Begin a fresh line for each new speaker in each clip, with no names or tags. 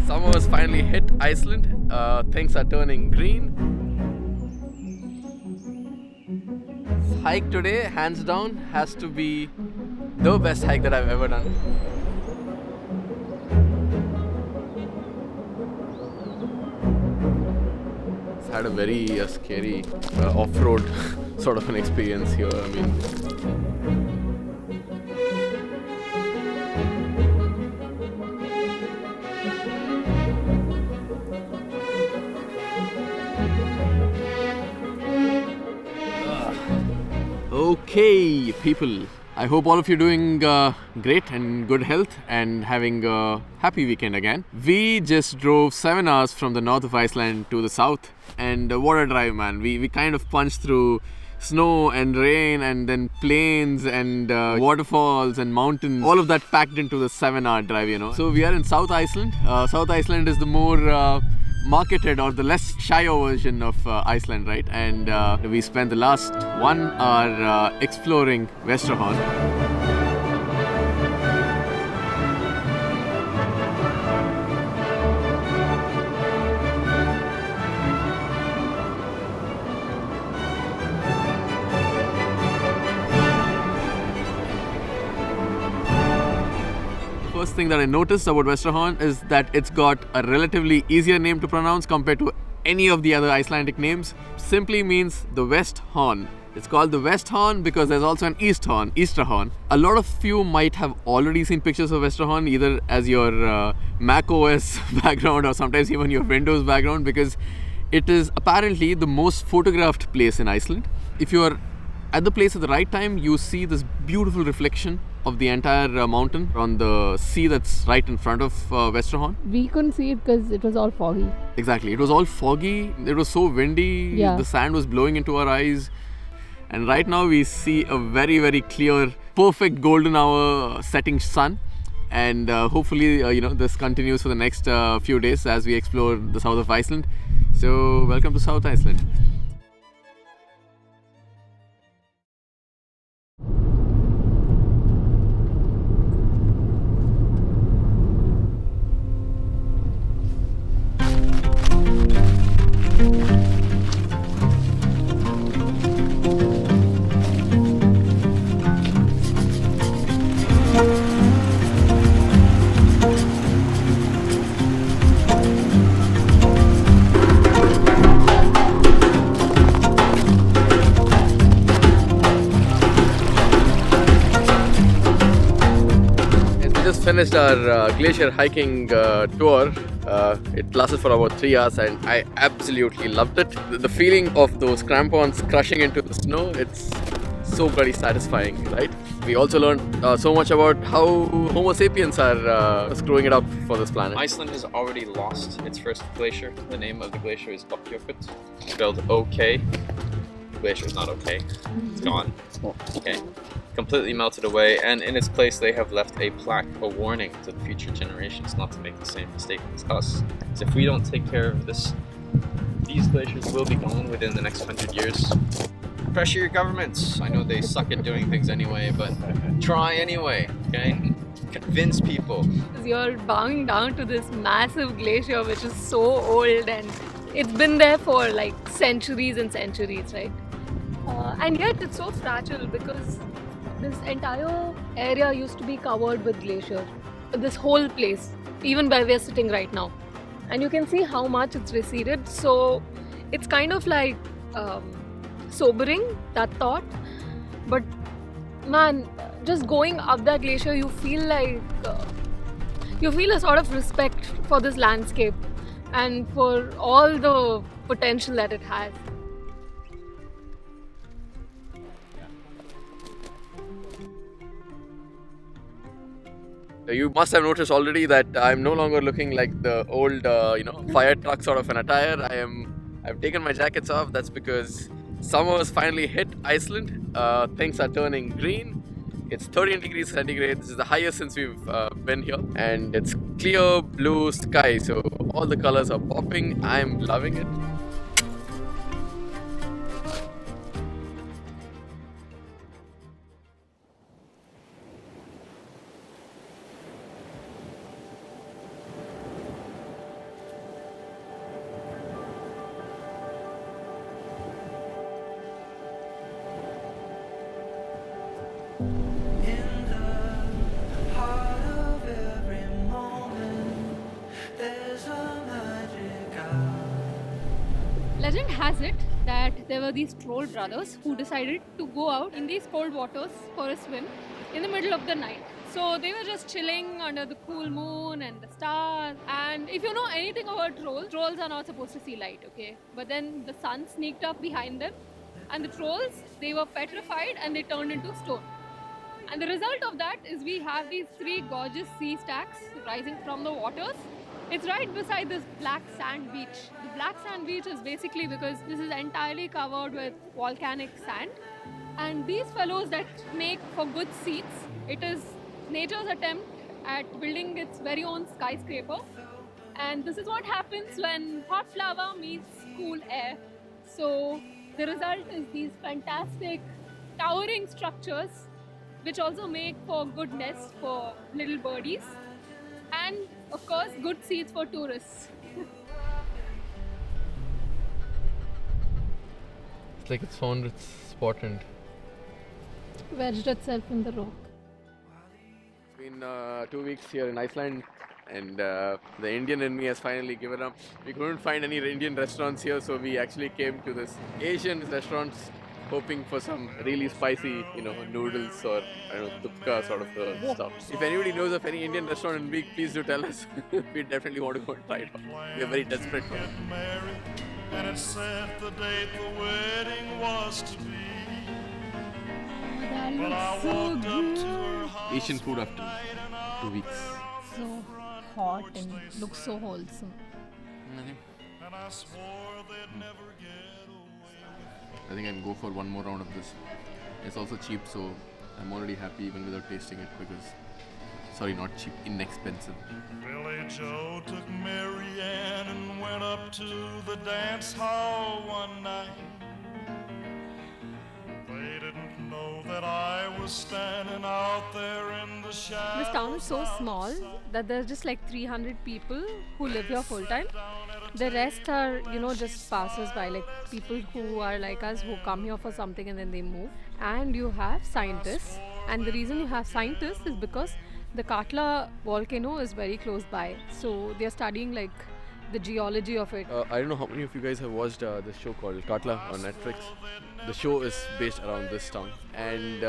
Summer has finally hit Iceland. Things are turning green. This hike today, hands down, has to be the best hike that I've ever done. It's had a very scary off-road sort of an experience here. I mean, okay, people. I hope all of you are doing great and good health and having a happy weekend again. We just drove 7 hours from the north of Iceland to the south, and what a drive, man. We kind of punched through snow and rain and then plains and waterfalls and mountains, all of that packed into the 7-hour drive, you know. So we are in South Iceland. South Iceland is the more marketed or the less shyer version of Iceland, right? And we spent the last 1 hour exploring Vestrahorn. First thing that I noticed about Vestrahorn is that it's got a relatively easier name to pronounce compared to any of the other Icelandic names. Simply means the West Horn. It's called the West Horn because there's also an East Horn, Vestrahorn. A lot of you might have already seen pictures of Vestrahorn either as your Mac OS background or sometimes even your Windows background, because it is apparently the most photographed place in Iceland. If you are at the place at the right time, you see this beautiful reflection of the entire mountain on the sea that's right in front of Vestrahorn.
We couldn't see it because it was all foggy.
Exactly, it was all foggy, it was so windy, the sand was blowing into our eyes. And right now we see a very, very clear, perfect golden hour setting sun. And hopefully, this continues for the next few days as we explore the south of Iceland. So, welcome to South Iceland. Finished our glacier hiking tour. It lasted for about 3 hours and I absolutely loved it. The feeling of those crampons crushing into the snow, it's so bloody satisfying, right? We also learned so much about how Homo sapiens are screwing it up for this planet.
Iceland has already lost its first glacier. The name of the glacier is Vatnajokull, spelled OK. The glacier is not okay. It's gone. Okay. Completely melted away, and in its place they have left a plaque, a warning to the future generations not to make the same mistake as us. Because if we don't take care of this, these glaciers will be gone within the next 100 years. Pressure your governments. I know they suck at doing things anyway, but try anyway, okay? Convince people.
You're bowing down to this massive glacier which is so old and it's been there for like centuries and centuries, right? And yet it's so fragile because this entire area used to be covered with glacier. This whole place, even where we're sitting right now. And you can see how much it's receded. So it's kind of like sobering, that thought. But man, just going up that glacier, you feel like you feel a sort of respect for this landscape and for all the potential that it has.
You must have noticed already that I'm no longer looking like the old, fire truck sort of an attire. I've taken my jackets off. That's because summer has finally hit Iceland. Things are turning green. It's 13 degrees centigrade. This is the highest since we've been here. And it's clear blue sky. So all the colors are popping. I'm loving it.
In the heart of every moment, there's a magic hour.
Legend has it that there were these troll brothers who decided to go out in these cold waters for a swim in the middle of the night. So they were just chilling under the cool moon and the stars. And if you know anything about trolls are not supposed to see light, okay? But then the sun sneaked up behind them, and the trolls, they were petrified and they turned into stone. And the result of that is we have these three gorgeous sea stacks rising from the waters. It's right beside this black sand beach. The black sand beach is basically because this is entirely covered with volcanic sand. And these fellows that make for good seats, it is nature's attempt at building its very own skyscraper. And this is what happens when hot lava meets cool air. So the result is these fantastic towering structures which also make for good nests for little birdies. And of course, good seats for tourists.
It's like it's found its spot and
Wedged itself in the rock.
it's been 2 weeks here in Iceland, and the Indian in me has finally given up. We couldn't find any Indian restaurants here, so we actually came to this Asian restaurants, hoping for some really spicy, noodles or I don't know, tupka sort of stuff. If anybody knows of any Indian restaurant in Beek, please do tell us. We definitely want to go and try it out. We are very desperate for it.
Get married, and it set the date the wedding was to be. But I walked up to her house
Asian food after 2 weeks.
So hot and looks so wholesome.
and I swore they'd never get away.
I think I'll go for one more round of this. It's also cheap, so I'm already happy even without tasting it because, sorry, not cheap, inexpensive.
Billy Joe took Mary Ann and went up to the dance hall one night. They didn't know that I was standing out there in the shadows.
This town is so small that there's just like 300 people who live here full time. The rest are, just passers by, like people who are like us who come here for something and then they move. And you have scientists. And the reason you have scientists is because the Katla volcano is very close by. So they're studying like the geology of it.
I don't know how many of you guys have watched this show called Katla on Netflix. The show is based around this town, and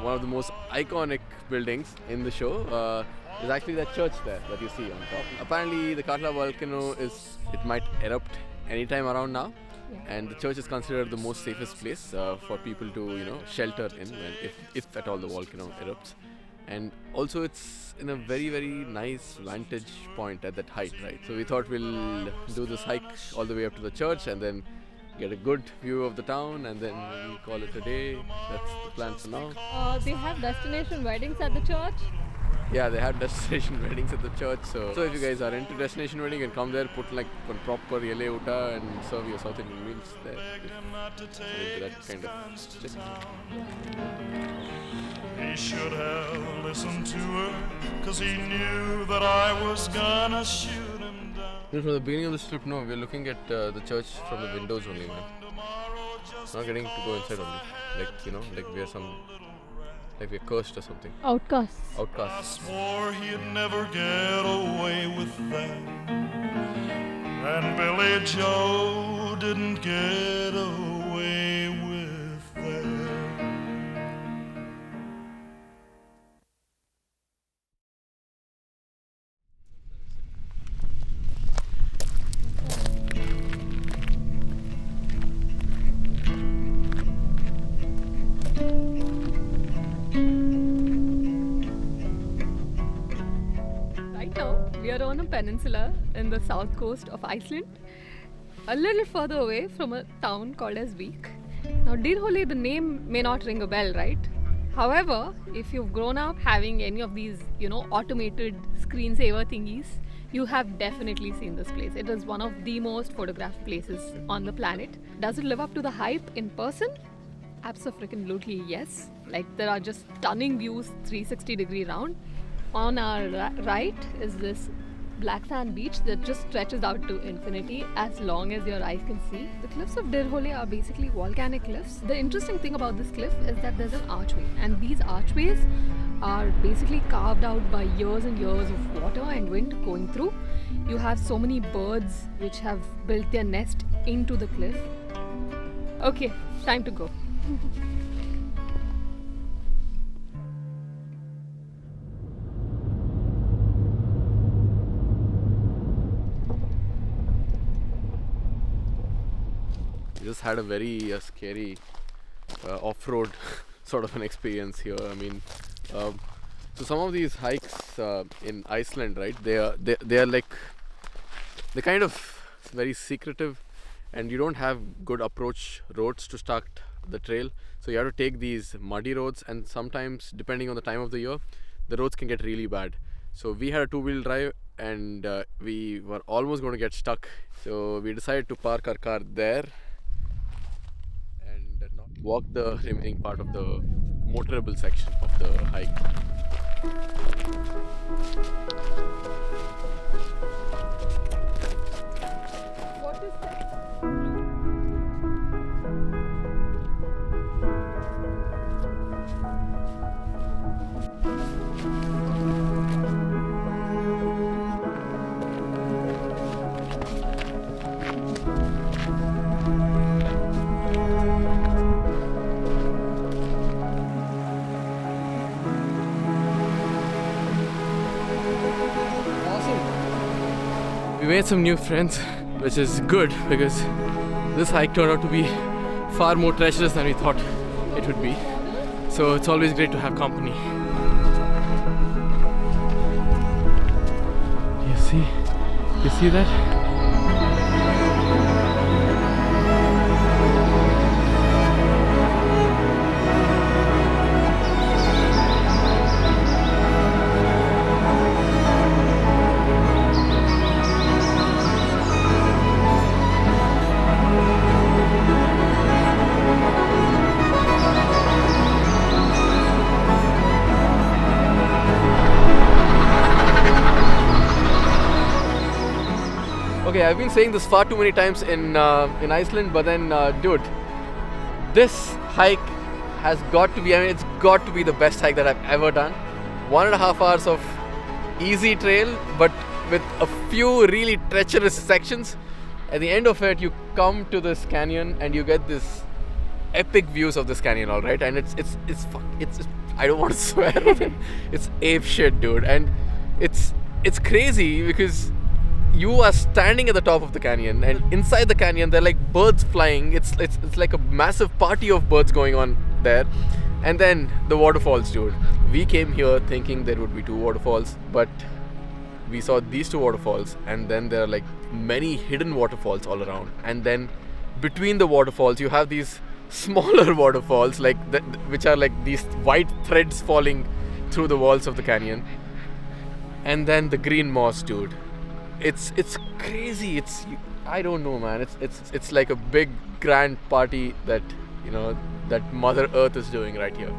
one of the most iconic buildings in the show is actually that church there that you see on top. Apparently, the Katla volcano it might erupt anytime around now, and the church is considered the most safest place for people to shelter in if at all the volcano erupts. And also it's in a very, very nice vantage point at that height, right? So we thought we'll do this hike all the way up to the church and then get a good view of the town, and then we'll call it a day. That's the plan for now.
They have destination weddings at the church.
Yeah, they have destination weddings at the church. So if you guys are into destination wedding, you can come there, put like one proper yele uta and serve your South Indian meals there. If you're into that kind of shit.
He should have listened to her, 'cause he knew that I was gonna shoot him down.
From the beginning of this trip, no, we're looking at the church from the windows only, man. Not getting to go inside only. Like we're cursed or something.
Outcasts.
I
Outcasts.
swore he'd never get away with that. And Billy Joe didn't get away with that.
We are on a peninsula in the south coast of Iceland, a little further away from a town called as Vík. Now, Dyrhólaey, the name may not ring a bell, right? However, if you've grown up having any of these, automated screensaver thingies, you have definitely seen this place. It is one of the most photographed places on the planet. Does it live up to the hype in person? Absolutely yes. Like, there are just stunning views 360-degree round. On our right is this black sand beach that just stretches out to infinity as long as your eyes can see. The cliffs of Dirhole are basically volcanic cliffs. The interesting thing about this cliff is that there's an archway, and these archways are basically carved out by years and years of water and wind going through. You have so many birds which have built their nest into the cliff. Okay, time to go.
We just had a very scary off-road sort of an experience here. I mean, so some of these hikes in Iceland, right? They are like, they're kind of very secretive, and you don't have good approach roads to start the trail. So you have to take these muddy roads, and sometimes, depending on the time of the year, the roads can get really bad. So we had a two-wheel drive, and we were almost going to get stuck. So we decided to park our car there and not walk the remaining part of the motorable section of the hike.
What is that?
We made some new friends, which is good because this hike turned out to be far more treacherous than we thought it would be. So it's always great to have company. You see that? Okay, I've been saying this far too many times in Iceland, but then, dude, this hike has got to be, I mean, it's got to be the best hike that I've ever done. 1.5 hours of easy trail, but with a few really treacherous sections. At the end of it, you come to this canyon and you get this epic views of this canyon, all right? And it's I don't want to swear, but it's ape shit, dude. And it's crazy because you are standing at the top of the canyon, and inside the canyon there are like birds flying. It's like a massive party of birds going on there. And then the waterfalls, dude. We came here thinking there would be 2 waterfalls, but we saw these 2 waterfalls, and then there are like many hidden waterfalls all around. And then between the waterfalls you have these smaller waterfalls, like which are like these white threads falling through the walls of the canyon. And then the green moss, dude. It's crazy. I don't know, man. It's like a big grand party that, you know, that Mother Earth is doing right here.